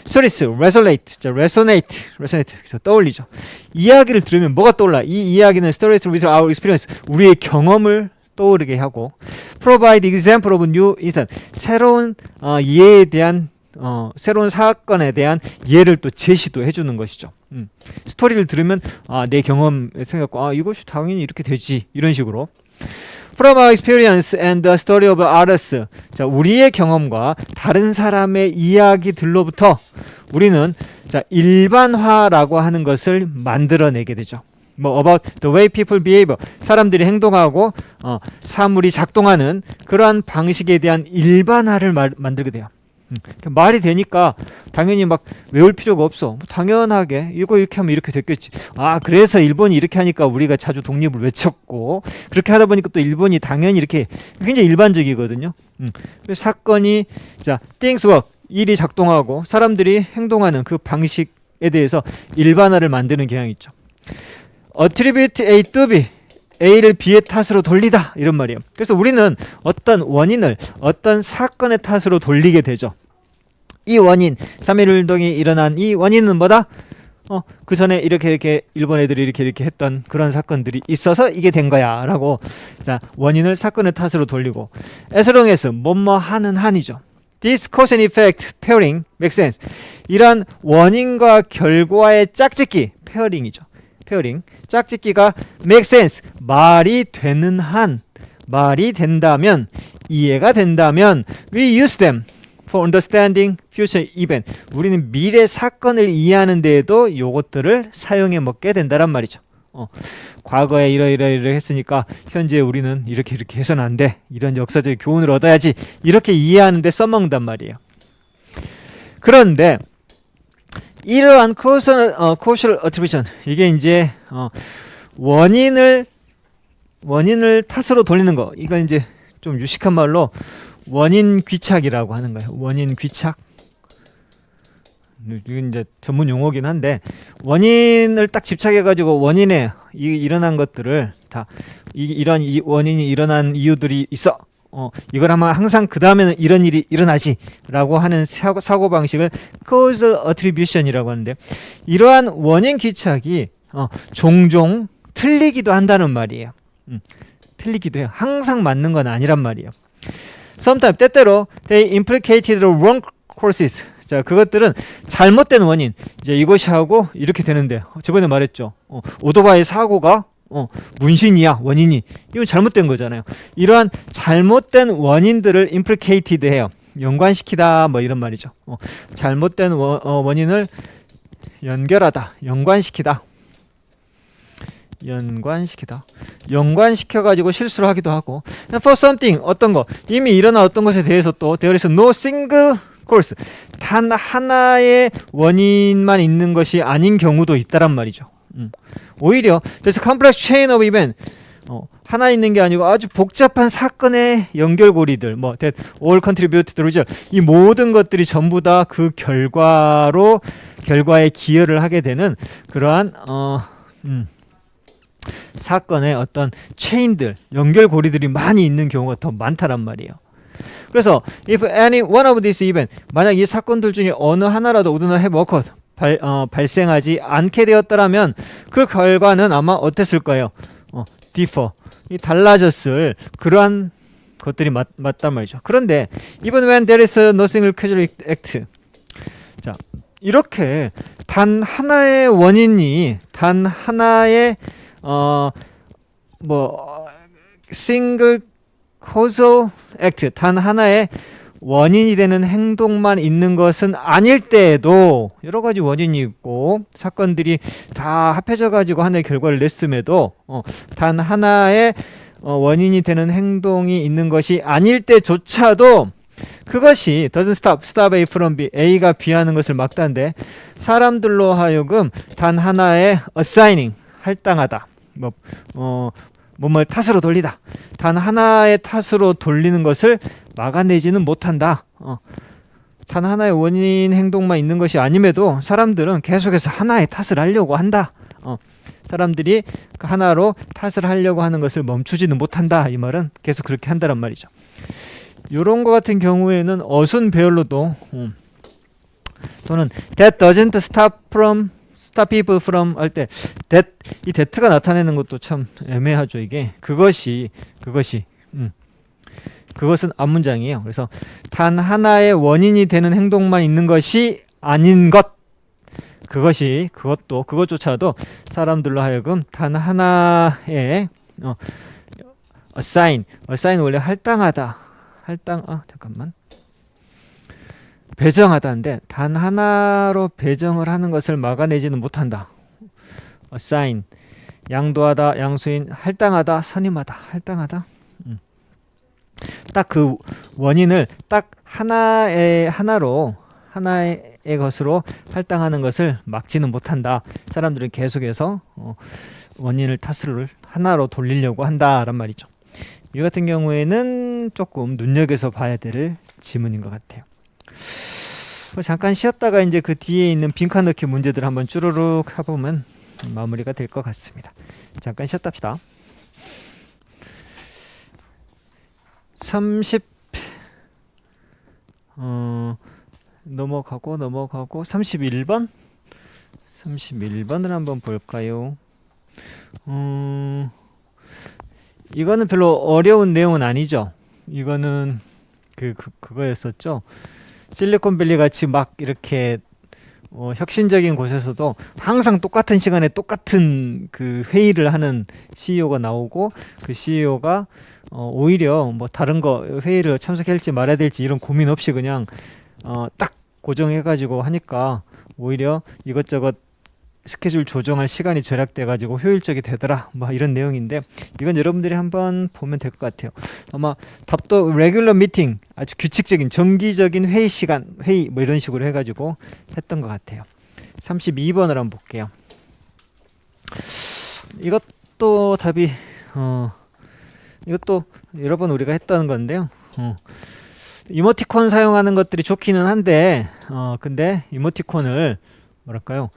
Stories resonate. 자, resonate. 그래서 떠올리죠. 이야기를 들으면 뭐가 떠올라? 이 이야기는 stories with our experience. 우리의 경험을 떠오르게 하고 provide example of new instance. 새로운 예에 대한 새로운 사건에 대한 예를 또 제시도 해주는 것이죠. 스토리를 들으면 내 경험에 생각하고 이것이 당연히 이렇게 되지 이런 식으로. From our experience and the story of others. 자, 우리의 경험과 다른 사람의 이야기들로부터 우리는 자, 일반화라고 하는 것을 만들어내게 되죠. about the way people behave. 사람들이 행동하고 사물이 작동하는 그러한 방식에 대한 일반화를 만들게 돼요. 말이 되니까 당연히 막 외울 필요가 없어. 당연하게 이거 이렇게 하면 이렇게 됐겠지. 그래서 일본이 이렇게 하니까 우리가 자주 독립을 외쳤고 그렇게 하다 보니까 또 일본이 당연히 이렇게 굉장히 일반적이거든요. 사건이 자 things work 일이 작동하고 사람들이 행동하는 그 방식에 대해서 일반화를 만드는 경향이 있죠. attribute A to B. A를 B의 탓으로 돌리다 이런 말이에요. 그래서 우리는 어떤 원인을 어떤 사건의 탓으로 돌리게 되죠. 이 원인 3.1운동이 일어난 이 원인은 뭐다? 그 전에 이렇게 일본 애들이 이렇게 했던 그런 사건들이 있어서 이게 된 거야 라고 자 원인을 사건의 탓으로 돌리고 as long as 뭐뭐 하는 한이죠. This cause and effect pairing makes sense. 이런 원인과 결과의 짝짓기 페어링이죠. 페어링 짝짓기가 make sense 말이 되는 한 말이 된다면 이해가 된다면 we use them for understanding future event. 우리는 미래 사건을 이해하는 데에도 요것들을 사용해 먹게 된다란 말이죠. 과거에 이러 했으니까 현재 우리는 이렇게 해서는 안 돼. 이런 역사적 교훈을 얻어야지. 이렇게 이해하는 데 써먹는단 말이에요. 그런데 이러한 causal attribution 이게 이제 원인을 탓으로 돌리는 거 이건 이제 좀 유식한 말로 원인 귀착이라고 하는 거예요. 원인 귀착 이건 이제 전문 용어긴 한데 원인을 딱 집착해가지고 원인에 일어난 것들을 다 이런 원인이 일어난 이유들이 있어. 이걸 하면 항상 그 다음에는 이런 일이 일어나지 라고 하는 사고방식을 causal attribution이라고 하는데 이러한 원인 귀착이 종종 틀리기도 한다는 말이에요. 틀리기도 해요. 항상 맞는 건 아니란 말이에요. Sometimes 때때로 they implicated the wrong causes. 자, 그것들은 잘못된 원인. 이제 이것이 하고 이렇게 되는데 저번에 말했죠. 오토바이 사고가 문신이야 원인이 이건 잘못된 거잖아요. 이러한 잘못된 원인들을 implicated 해요. 연관시키다 뭐 이런 말이죠. 잘못된 원인을 연결하다 연관시키다 연관시켜가지고 실수를 하기도 하고 for something 어떤 거 이미 일어난 어떤 것에 대해서 또 there is no single course. 단 하나의 원인만 있는 것이 아닌 경우도 있다란 말이죠. 오히려 there's a complex chain of event. 하나 있는 게 아니고 아주 복잡한 사건의 연결고리들, 뭐 that all contribute to the result. 이 모든 것들이 전부 다 그 결과에 기여를 하게 되는 그러한 사건의 어떤 체인들, 연결고리들이 많이 있는 경우가 더 많다란 말이에요. 그래서 if any one of these event, 만약 이 사건들 중에 어느 하나라도 would not have occurred, 발생하지 않게 되었더라면 그 결과는 아마 어땠을 거예요? differ, 이 달라졌을 그러한 것들이 맞단 말이죠. 그런데 even when there is no single causal act, 자, 이렇게 단 하나의 원인이 단 하나의 single causal act, 단 하나의 원인이 되는 행동만 있는 것은 아닐 때에도 여러 가지 원인이 있고 사건들이 다 합해져 가지고 하나의 결과를 냈음에도 단 하나의 원인이 되는 행동이 있는 것이 아닐 때조차도 그것이 doesn't stop A from B, A가 B 하는 것을 막다는데 사람들로 하여금 단 하나의 assigning, 할당하다, 뭐뭘 탓으로 돌리다, 단 하나의 탓으로 돌리는 것을 막아내지는 못한다. 단 하나의 원인 행동만 있는 것이 아님에도 사람들은 계속해서 하나의 탓을 하려고 한다. 사람들이 그 하나로 탓을 하려고 하는 것을 멈추지는 못한다. 이 말은 계속 그렇게 한다란 말이죠. 요런 거 같은 경우에는 어순 배열로도 또는 that doesn't stop people from 할 때 that, 이 that가 나타내는 것도 참 애매하죠. 이게 그것은 앞문장이에요. 그래서 단 하나의 원인이 되는 행동만 있는 것이 아닌 것, 그것조차도 사람들로 하여금 단 하나의 assign 원래 배정하다인데 단 하나로 배정을 하는 것을 막아내지는 못한다. assign, 양도하다, 양수인, 할당하다, 선임하다, 딱 그 원인을 딱 하나의 것으로 할당하는 것을 막지는 못한다. 사람들은 계속해서 원인을 탓을 하나로 돌리려고 한다란 말이죠. 이 같은 경우에는 조금 눈여겨서 봐야 될 지문인 것 같아요. 잠깐 쉬었다가 이제 그 뒤에 있는 빈칸 넣기 문제들 한번 쭈루룩 해보면 마무리가 될 것 같습니다. 잠깐 쉬었다 합시다. 30 넘어가고 31번을 한번 볼까요? 이거는 별로 어려운 내용은 아니죠. 이거는 그거였었죠. 실리콘밸리 같이 막 이렇게 혁신적인 곳에서도 항상 똑같은 시간에 똑같은 그 회의를 하는 CEO가 나오고 그 CEO가 오히려 뭐 다른 거 회의를 참석할지 말아야 될지 이런 고민 없이 그냥 딱 고정해가지고 하니까 오히려 이것저것 스케줄 조정할 시간이 절약돼가지고 효율적이 되더라. 뭐 이런 내용인데 이건 여러분들이 한번 보면 될 것 같아요. 아마 답도 레귤러 미팅, 아주 규칙적인 정기적인 회의 뭐 이런 식으로 해가지고 했던 것 같아요. 32번을 한번 볼게요. 이것도 답이 이것도 여러 번 우리가 했던 건데요. 이모티콘 사용하는 것들이 좋기는 한데 근데 이모티콘을 뭐랄까요?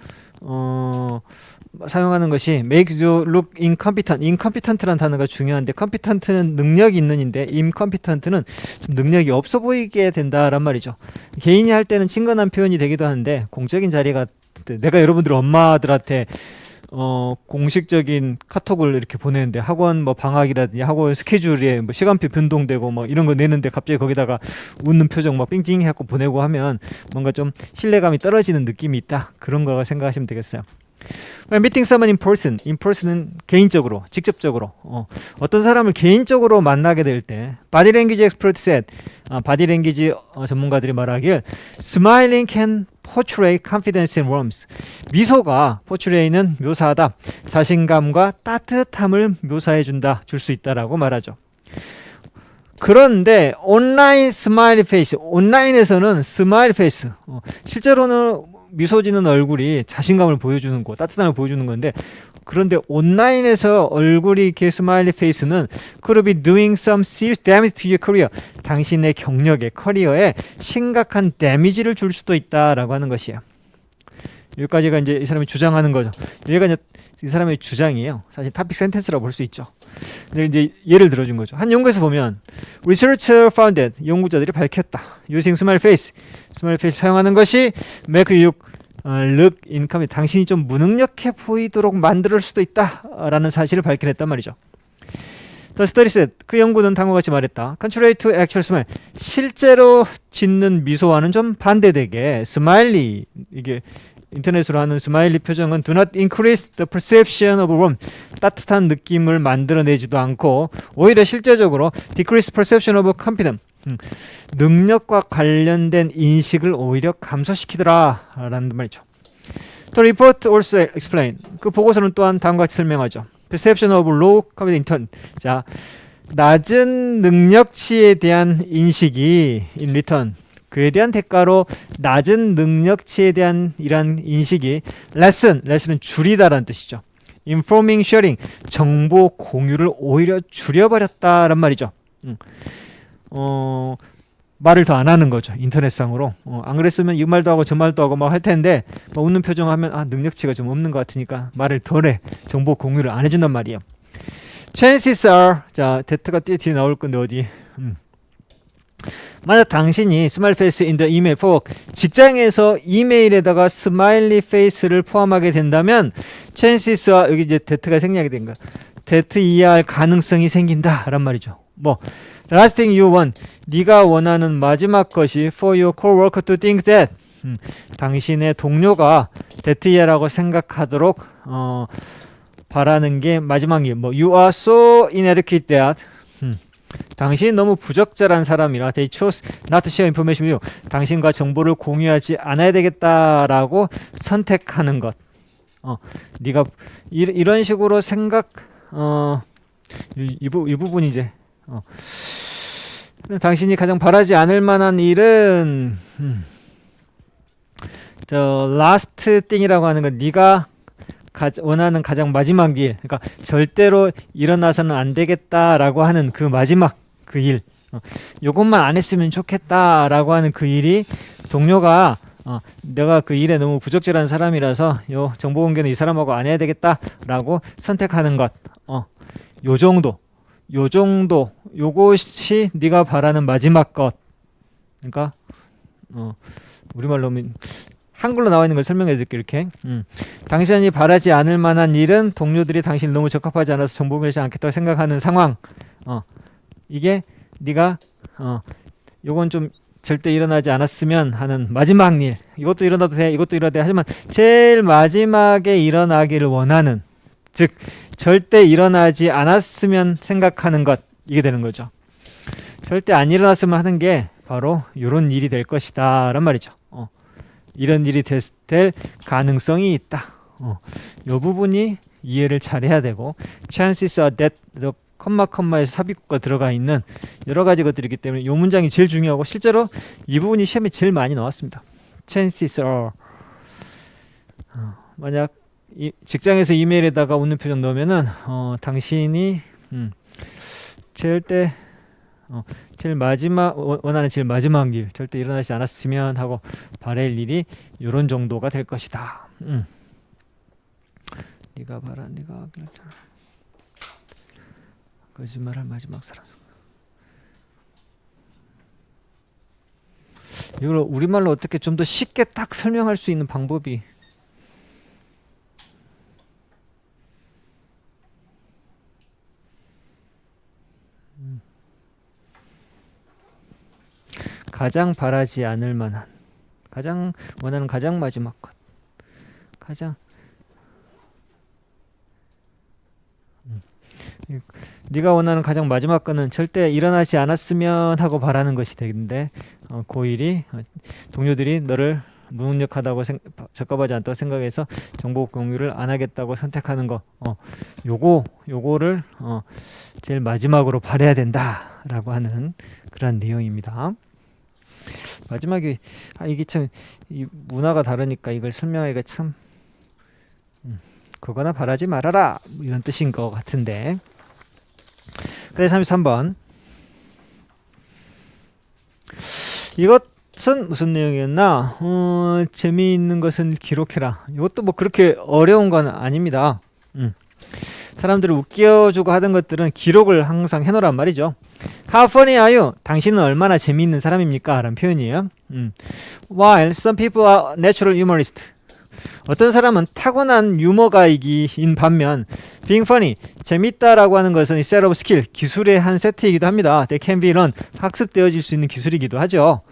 사용하는 것이 makes you look incompetent. incompetent라는 단어가 중요한데 competent는 능력이 있는인데 incompetent는 좀 능력이 없어 보이게 된다란 말이죠. 개인이 할 때는 친근한 표현이 되기도 하는데 공적인 자리가 내가 여러분들 엄마들한테 공식적인 카톡을 이렇게 보내는데 학원 뭐 방학이라든지 학원 스케줄에 뭐 시간표 변동되고 뭐 이런 거 내는데 갑자기 거기다가 웃는 표정 막 삥삥 해갖고 보내고 하면 뭔가 좀 신뢰감이 떨어지는 느낌이 있다. 그런 거라고 생각하시면 되겠어요. meeting someone in person은 개인적으로, 직접적으로 어떤 사람을 개인적으로 만나게 될 때 body language expert said, body language 전문가들이 말하길 smiling can portray confidence and warmth. 미소가 portray는 묘사하다, 자신감과 따뜻함을 묘사해준다, 줄 수 있다라고 말하죠. 그런데 온라인 스마일리 페이스, 온라인에서는 스마일 페이스, 실제로는 미소 짓는 얼굴이 자신감을 보여주는 거, 따뜻함을 보여주는 건데, 그런데 온라인에서 얼굴이 이렇게 스마일리 페이스는 could be doing some serious damage to your career. 당신의 경력에, 커리어에 심각한 데미지를 줄 수도 있다라고 하는 것이에요. 여기까지가 이제 이 사람이 주장하는 거죠. 여기가 이제 이 사람의 주장이에요. 사실 토픽 센텐스라고 볼 수 있죠. 이제 예를 들어준 거죠. 한 연구에서 보면 researcher found that 연구자들이 밝혔다. using smile face, smile face 사용하는 것이 make you look income, 당신이 좀 무능력해 보이도록 만들 수도 있다라는 사실을 밝혀냈단 말이죠. The study said, 그 연구는 다음과 같이 말했다. Contrary to actual smile, 실제로 짓는 미소와는 좀 반대되게 스마일리, 이게 인터넷으로 하는 스마일리 표정은 do not increase the perception of warmth, 따뜻한 느낌을 만들어내지도 않고 오히려 실제적으로 decrease perception of confidence, 능력과 관련된 인식을 오히려 감소시키더라 라는 말이죠. The report also explain, 그 보고서는 또한 다음과 같이 설명하죠. Perception of low confidence in turn, 자, 낮은 능력치에 대한 인식이 in return, 그에 대한 대가로 낮은 능력치에 대한 이런 인식이 레슨은 줄이다라는 뜻이죠. Informing sharing, 정보 공유를 오히려 줄여버렸다란 말이죠. 말을 더 안 하는 거죠. 인터넷상으로. 안 그랬으면 이 말도 하고 저 말도 하고 막 할 텐데 막 웃는 표정하면 아, 능력치가 좀 없는 것 같으니까 말을 덜해. 정보 공유를 안 해준단 말이에요. Chances are, 자, that가 뒤에 나올 건데 어디? 만약 당신이 스마일 페이스 in the email for 직장에서 이메일에다가 스마일리 페이스를 포함하게 된다면 chances와 여기 이제 that가 생략이 된 거야. that 이해할 가능성이 생긴다란 말이죠. 뭐 last thing you want, 네가 원하는 마지막 것이 for your coworker to think that, 당신의 동료가 that 이해라고 생각하도록 바라는 게 마지막 일. 뭐 you are so inadequate that, 당신이 너무 부적절한 사람이라 they chose not to share information with you, 당신과 정보를 공유하지 않아야 되겠다라고 선택하는 것. 네가 이런 식으로 생각, 이 부분이 이제 당신이 가장 바라지 않을 만한 일은 저 last thing이라고 하는 건 네가 원하는 가장 마지막 일, 그러니까 절대로 일어나서는 안 되겠다라고 하는 그 마지막 그 일, 요것만 안 했으면 좋겠다라고 하는 그 일이 동료가 내가 그 일에 너무 부적절한 사람이라서 요 정보 공개는 이 사람하고 안 해야 되겠다라고 선택하는 것, 요 정도, 요것이 네가 바라는 마지막 것. 그러니까 우리말로 하면 한글로 나와 있는 걸 설명해 드릴게요. 이렇게 당신이 바라지 않을 만한 일은 동료들이 당신을 너무 적합하지 않아서 정보 공개하지 않겠다고 생각하는 상황. 이게 네가 요건 좀 절대 일어나지 않았으면 하는 마지막 일. 이것도 일어나도 돼, 이것도 일어나도 돼. 하지만 제일 마지막에 일어나기를 원하는, 즉 절대 일어나지 않았으면 생각하는 것, 이게 되는 거죠. 절대 안 일어났으면 하는 게 바로 이런 일이 될 것이다 란 말이죠. 이런 일이 될 가능성이 있다. 이 부분이 이해를 잘 해야 되고, chances are that, 컴마에서 삽입구가 들어가 있는 여러 가지 것들이기 때문에 이 문장이 제일 중요하고, 실제로 이 부분이 시험에 제일 많이 나왔습니다. chances are. 만약 직장에서 이메일에다가 웃는 표정 넣으면은 당신이 제일 마지막 원하는 제일 마지막 일, 절대 일어나지 않았으면 하고 바랄 일이 이런 정도가 될 것이다. 네가 거짓말할 마지막 사람. 이걸 우리말로 어떻게 좀 더 쉽게 딱 설명할 수 있는 방법이, 가장 바라지 않을 만한, 가장 원하는 가장 마지막 것, 네가 원하는 가장 마지막 거는 절대 일어나지 않았으면 하고 바라는 것이 되는데 그 일이 동료들이 너를 무능력하다고 적합하지 않다고 생각해서 정보 공유를 안 하겠다고 선택하는 거. 요거를 제일 마지막으로 바라야 된다라고 하는 그런 내용입니다. 마지막에 이게 참 이 문화가 다르니까 이걸 설명하기가 참 그거나 바라지 말아라 뭐 이런 뜻인 것 같은데. 그래서 33번 이것은 무슨 내용이었나? 재미있는 것은 기록해라. 이것도 뭐 그렇게 어려운 건 아닙니다. 사람들을 웃겨주고 하던 것들은 기록을 항상 해놓으란 말이죠. How funny are you? 당신은 얼마나 재미있는 사람입니까? 라는 표현이에요. While some people are natural humorists. 어떤 사람은 타고난 유머가이기인 반면 being funny, 재밌다라고 하는 것은 a set of skill, 기술의 한 세트이기도 합니다. They can be learned, 학습되어질 수 있는 기술이기도 하죠.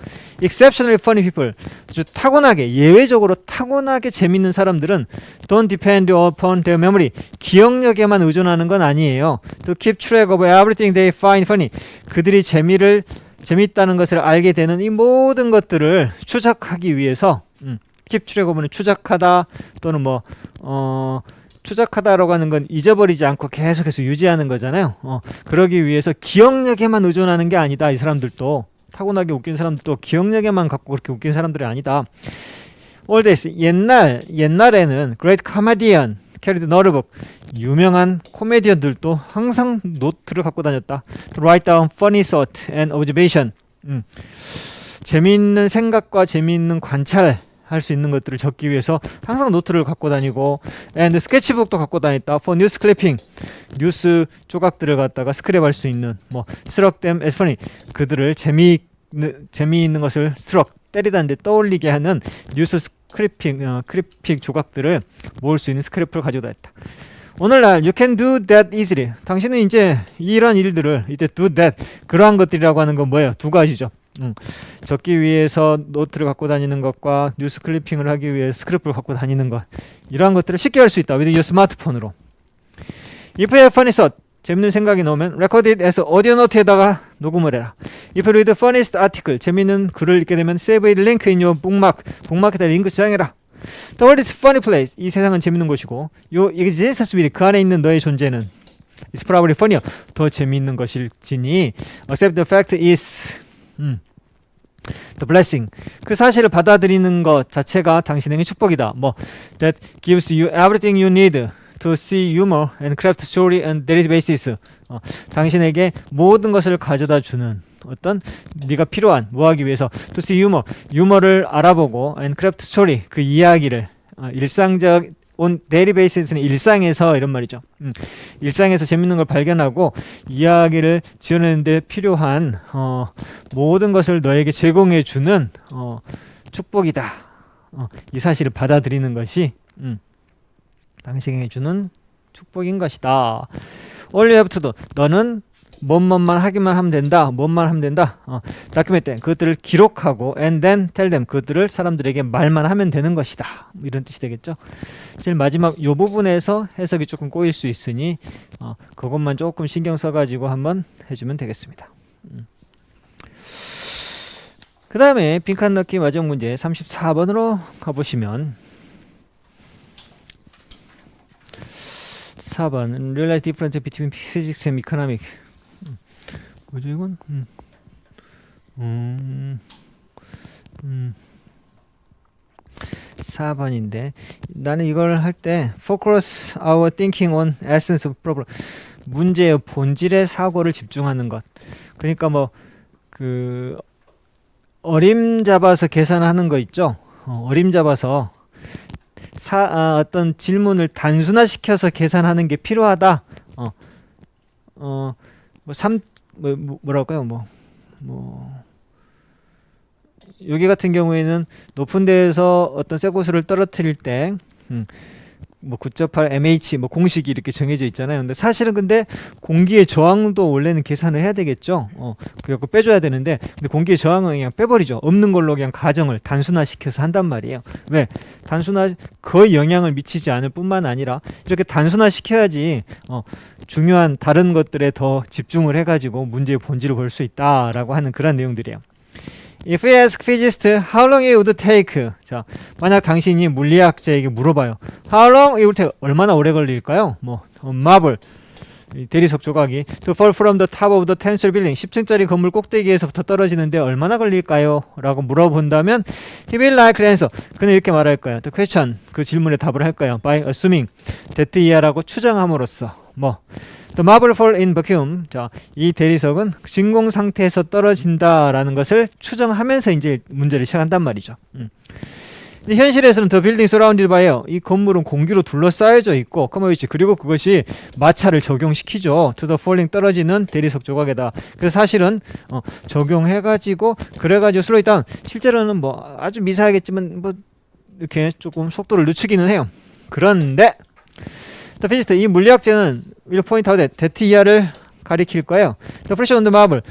Exceptionally funny people, 아주 타고나게, 예외적으로 타고나게 재밌는 사람들은 don't depend upon their memory, 기억력에만 의존하는 건 아니에요. To keep track of everything they find funny, 그들이 재밌다는 것을 알게 되는 이 모든 것들을 추적하기 위해서 keep track of는 추적하다 또는 추적하다라고 하는 건 잊어버리지 않고 계속해서 유지하는 거잖아요. 그러기 위해서 기억력에만 의존하는 게 아니다. 이 사람들도 타고나게 웃긴 사람들도 기억력에만 갖고 그렇게 웃긴 사람들이 아니다. All this 옛날에는 great comedian carried notebook, 유명한 코미디언들도 항상 노트를 갖고 다녔다. To write down funny thought and observation. 재미있는 생각과 재미있는 관찰 할 수 있는 것들을 적기 위해서 항상 노트를 갖고 다니고 and 스케치북도 갖고 다녔다. For news clipping, 뉴스 조각들을 갖다가 스크랩할 수 있는 struck them as funny, 그들을 재미있는 것을 struck, 때리다는데 떠올리게 하는 뉴스 클리핑 조각들을 모을 수 있는 스크랩을 가지고 다녔다. 오늘날 you can do that easily. 당신은 이제 이런 일들을 이때 do that, 그러한 것들이라고 하는 건 뭐예요? 두 가지죠. 적기 위해서 노트를 갖고 다니는 것과 뉴스 클리핑을 하기 위해 스크립트를 갖고 다니는 것, 이러한 것들을 쉽게 할 수 있다. with your 스마트폰으로. If you have funny thought, 재밌는 생각이 나오면 record it as audio note에다가 녹음을 해라. If you read the funniest article, 재밌는 글을 읽게 되면 save a link in your bookmark, 북마크에다 링크 저장해라. The world is a funny place. 이 세상은 재밌는 곳이고 your existence with, 그 안에 있는 너의 존재는 is probably funnier, 더 재밌는 것일지니 accept the fact is the blessing, 그 사실을 받아들이는 것 자체가 당신에게 축복이다. that gives you everything you need to see humor and craft story on daily basis. 당신에게 모든 것을 가져다 주는 어떤 네가 필요한 뭐하기 위해서 to see humor, 유머를 알아보고 and craft story, 그 이야기를 일상적 on daily basis는 일상에서 이런 말이죠. 일상에서 재밌는 걸 발견하고 이야기를 지어내는 데 필요한 모든 것을 너에게 제공해 주는 축복이다. 이 사실을 받아들이는 것이 당신에게 주는 축복인 것이다. All you have to do, 너는 뭐만 하기만 하면 된다. 뭐만 하면 된다. document, 그것들을 기록하고 and then tell them, 그것들을 사람들에게 말만 하면 되는 것이다. 이런 뜻이 되겠죠. 제일 마지막 요 부분에서 해석이 조금 꼬일 수 있으니 그것만 조금 신경 써가지고 한번 해주면 되겠습니다. 그 다음에 빈칸 넣기 마지막 문제 34번으로 가보시면 4번 Realize difference between physics and economic. 뭐죠 이건? 4번인데 나는 이걸 할 때 focus our thinking on essence of problem, 문제의 본질의 사고를 집중하는 것. 그러니까 그 어림잡아서 계산하는 거 있죠. 어림잡아서 어떤 질문을 단순화시켜서 계산하는 게 필요하다. 뭐랄까요? 여기 같은 경우에는 높은 데에서 어떤 쇠고수를 떨어뜨릴 때 9.8 mH 공식이 이렇게 정해져 있잖아요. 근데 사실은 공기의 저항도 원래는 계산을 해야 되겠죠. 그래갖고 빼줘야 되는데 근데 공기의 저항은 그냥 빼버리죠. 없는 걸로 그냥 가정을 단순화시켜서 한단 말이에요. 왜? 거의 영향을 미치지 않을 뿐만 아니라 이렇게 단순화시켜야지 중요한 다른 것들에 더 집중을 해가지고 문제의 본질을 볼 수 있다라고 하는 그런 내용들이에요. If we ask physicist how long it would take. 자, 만약 당신이 물리학자에게 물어봐요. How long it would take. 얼마나 오래 걸릴까요? 뭐 마블 대리석 조각이 to fall from the top of the 10-story building 10층짜리 건물 꼭대기에서부터 떨어지는데 얼마나 걸릴까요? 라고 물어본다면 he will likely answer. 그는 이렇게 말할 거예요. The question, 그 질문에 답을 할 거예요. By assuming that 이하라고 추정함으로써 뭐 the marble fall in vacuum. 자, 이 대리석은 진공 상태에서 떨어진다라는 것을 추정하면서 이제 문제를 시작한단 말이죠. 근데 현실에서는 the building surrounded by air. 이 건물은 공기로 둘러싸여져 있고, 그리고 그것이 마찰을 적용시키죠. to the falling 떨어지는 대리석 조각에다. 그래서 사실은 적용해가지고 그래가지고 slow it down. 실제로는 뭐 아주 미세하겠지만 뭐 이렇게 조금 속도를 늦추기는 해요. 그런데 the physicist, 이 물리학자는 will point out that 이하를 가리킬 거예요. The pressure on the marble.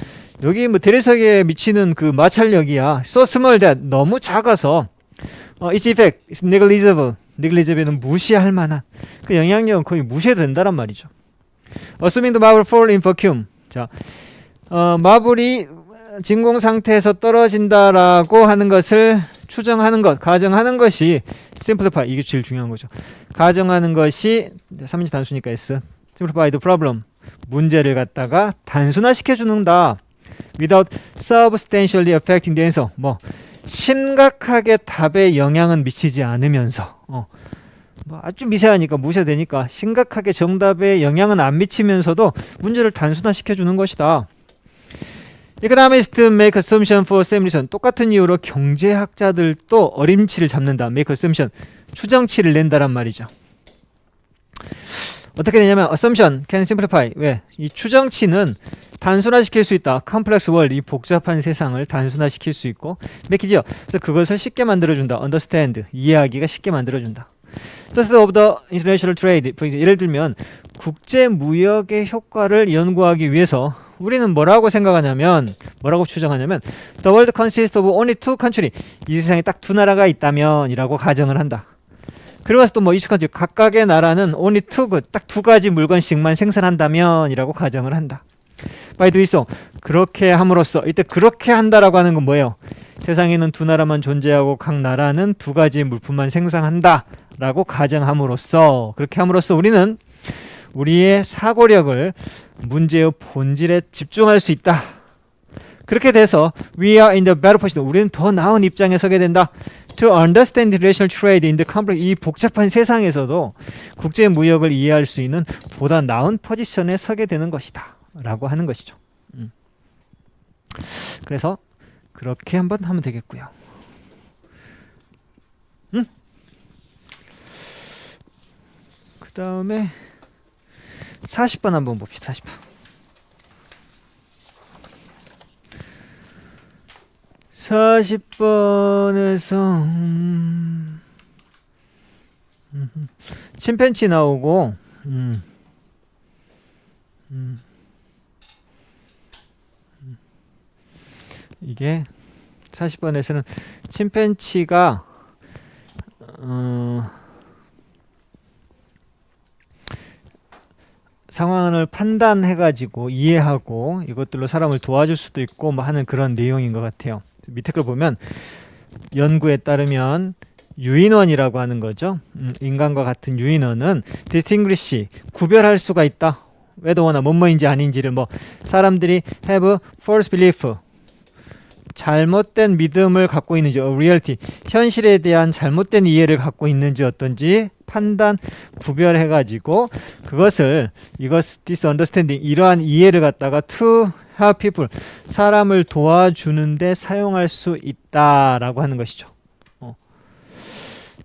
여기 뭐 대리석에 미치는 그 마찰력이야. so small that 너무 작아서 its effect is negligible. negligible은 무시할 만한 그 영향력은 거의 무시해도 된다란 말이죠. Assuming the marble fall in vacuum. 자, 마블이 진공 상태에서 떨어진다라고 하는 것을 추정하는 것, 가정하는 것이 simplify. 이게 제일 중요한 거죠. 가정하는 것이 3인칭 단수니까 S. simplify the problem. 문제를 갖다가 단순화시켜 주는다. without substantially affecting the answer. 뭐 심각하게 답에 영향은 미치지 않으면서 뭐 아주 미세하니까 무시해도 되니까 심각하게 정답에 영향은 안 미치면서도 문제를 단순화시켜 주는 것이다. Economists make assumption for same reason. 똑같은 이유로 경제학자들도 어림치를 잡는다. make assumption. 추정치를 낸다란 말이죠. 어떻게 되냐면 assumption can simplify. 왜? 이 추정치는 단순화시킬 수 있다. complex world, 이 복잡한 세상을 단순화시킬 수 있고 맥히죠. 그래서 그것을 쉽게 만들어준다. understand, 이해하기가 쉽게 만들어준다. Thus of the international trade. 예를 들면 국제무역의 효과를 연구하기 위해서 우리는 뭐라고 생각하냐면, 뭐라고 추정하냐면 the world consists of only two countries. 이 세상에 딱 두 나라가 있다면 이라고 가정을 한다. 그리고 또 뭐 each country, 각각의 나라는 only two, 딱 두 가지 물건씩만 생산한다면 이라고 가정을 한다. by doing so. 그렇게 함으로써, 이때 그렇게 한다라고 하는 건 뭐예요? 세상에는 두 나라만 존재하고 각 나라는 두 가지 물품만 생산한다 라고 가정함으로써, 그렇게 함으로써 우리는 우리의 사고력을 문제의 본질에 집중할 수 있다. 그렇게 돼서 we are in the better position. 우리는 더 나은 입장에 서게 된다. To understand relational trade in the complex. 이 복잡한 세상에서도 국제 무역을 이해할 수 있는 보다 나은 포지션에 서게 되는 것이다 라고 하는 것이죠. 그래서 그렇게 한번 하면 되겠고요. 그 다음에 40번 한번 봅시다. 40번. 40번에서 침팬치 나오고 이게 40번에서는 침팬치가 상황을 판단해가지고 이해하고 이것들로 사람을 도와줄 수도 있고 뭐 하는 그런 내용인 것 같아요. 밑에 걸 보면 연구에 따르면 유인원이라고 하는 거죠. 인간과 같은 유인원은 distinguish, 구별할 수가 있다. whether나 뭐뭐인지 아닌지를 뭐 사람들이 have false belief, 잘못된 믿음을 갖고 있는지, reality, 현실에 대한 잘못된 이해를 갖고 있는지 어떤지 판단, 구별해가지고 그것을 this understanding, 이러한 이해를 갖다가 to help people, 사람을 도와주는데 사용할 수 있다라고 하는 것이죠.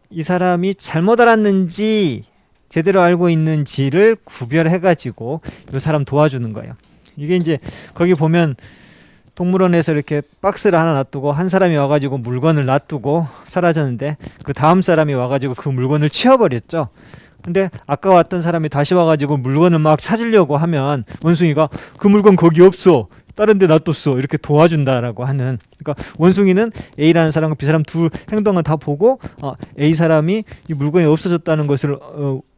이 사람이 잘못 알았는지 제대로 알고 있는지를 구별해가지고 이 사람 도와주는 거예요. 이게 이제 거기 보면 동물원에서 이렇게 박스를 하나 놔두고 한 사람이 와가지고 물건을 놔두고 사라졌는데 그 다음 사람이 와가지고 그 물건을 치워버렸죠. 근데 아까 왔던 사람이 다시 와가지고 물건을 막 찾으려고 하면 원숭이가 그 물건 거기 없어, 다른 데 놔뒀어, 이렇게 도와준다라고 하는. 그러니까 원숭이는 A라는 사람과 B사람 둘 행동을 다 보고 A 사람이 이 물건이 없어졌다는 것을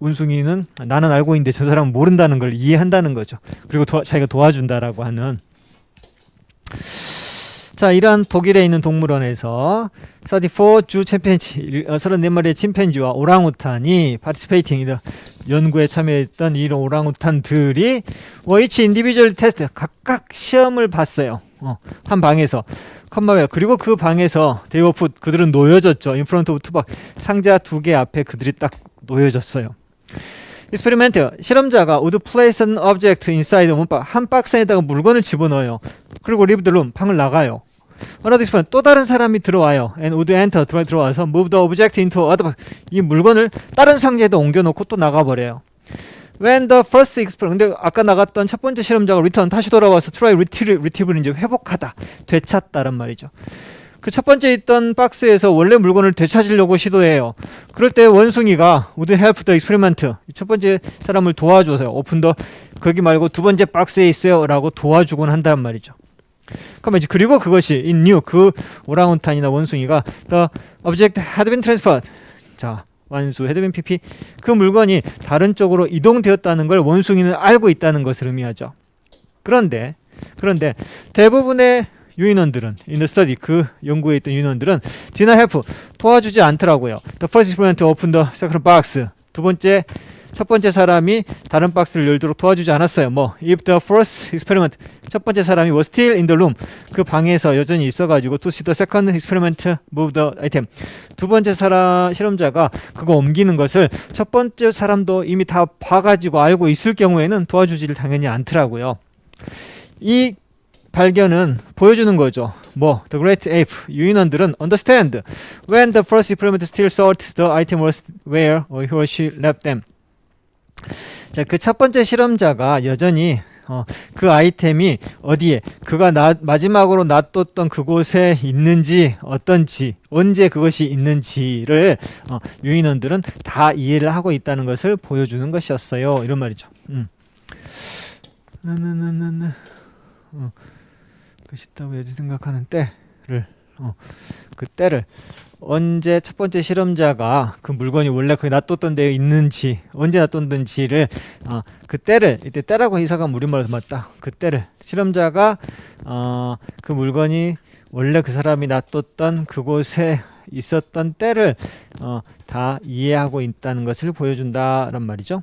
원숭이는 나는 알고 있는데 저 사람은 모른다는 걸 이해한다는 거죠. 그리고 자기가 도와준다라고 하는. 자, 이러한 독일에 있는 동물원에서 34주 침팬지, 34마리의 침팬지와 오랑우탄이 participating 연구에 참여했던 이런 오랑우탄들이 each individual test 각각 시험을 봤어요. 한 방에서 컴마웨어. 그리고 그 방에서 they were put, 그들은 놓여졌죠. in front of two box, 상자 2개 앞에 그들이 딱 놓여졌어요. experiment, 실험자가 would place an object inside 한 박스에다가 물건을 집어넣어요. 그리고 leave the room, 방을 나가요. another experiment, 또 다른 사람이 들어와요. and would enter, 들어와서 move the object into other box, 이 물건을 다른 상자에다 옮겨놓고 또 나가버려요. when the first experiment, 근데 아까 나갔던 첫 번째 실험자가 return, 다시 돌아와서 try retrieve를 이제 회복하다, 되찾다란 말이죠. 그 첫 번째 있던 박스에서 원래 물건을 되찾으려고 시도해요. 그럴 때 원숭이가 would help the experiment, 첫 번째 사람을 도와줘서요. open the, 거기 말고 두 번째 박스에 있어요 라고 도와주곤 한단 말이죠. 그러면 이제 그리고 그것이 in new, 그 오랑우탄이나 원숭이가 the object had been transferred, 자 완수 had been pp, 그 물건이 다른 쪽으로 이동되었다는 걸 원숭이는 알고 있다는 것을 의미하죠. 그런데 대부분의 유인원들은 in the study, 그 연구에 있던 유인원들은 did not help, 도와주지 않더라고요. The first experiment opened the second box, 첫 번째 사람이 다른 박스를 열도록 도와주지 않았어요. if the first experiment, 첫 번째 사람이 was still in the room, 그 방에서 여전히 있어가지고 to see the second experiment move the item, 두 번째 실험자가 그거 옮기는 것을 첫 번째 사람도 이미 다 봐가지고 알고 있을 경우에는 도와주지를 당연히 않더라고요. 이 발견은 보여주는 거죠. The great ape, 유인원들은 understand when the first experiment still thought the item was where he or she left them. 자, 그 첫 번째 실험자가 여전히 그 아이템이 어디에, 그가 마지막으로 놔뒀던 그곳에 있는지, 어떤지, 언제 그것이 있는지를 유인원들은 다 이해를 하고 있다는 것을 보여주는 것이었어요. 이런 말이죠. 그것이 있다고 여지 생각하는 때를, 그 때를, 언제 첫 번째 실험자가 그 물건이 원래 거기 놔뒀던 데에 있는지, 언제 놔뒀는지를, 그 때를, 이때 때라고 해석하면 우리말로 맞다. 그 때를, 실험자가 그 물건이 원래 그 사람이 놔뒀던 그곳에 있었던 때를 다 이해하고 있다는 것을 보여준다란 말이죠.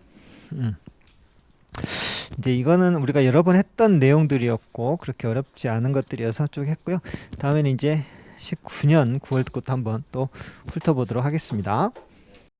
이제 이거는 우리가 여러 번 했던 내용들이었고 그렇게 어렵지 않은 것들이어서 쭉 했고요. 다음에는 이제 19년 9월 것도 한번 또 훑어보도록 하겠습니다.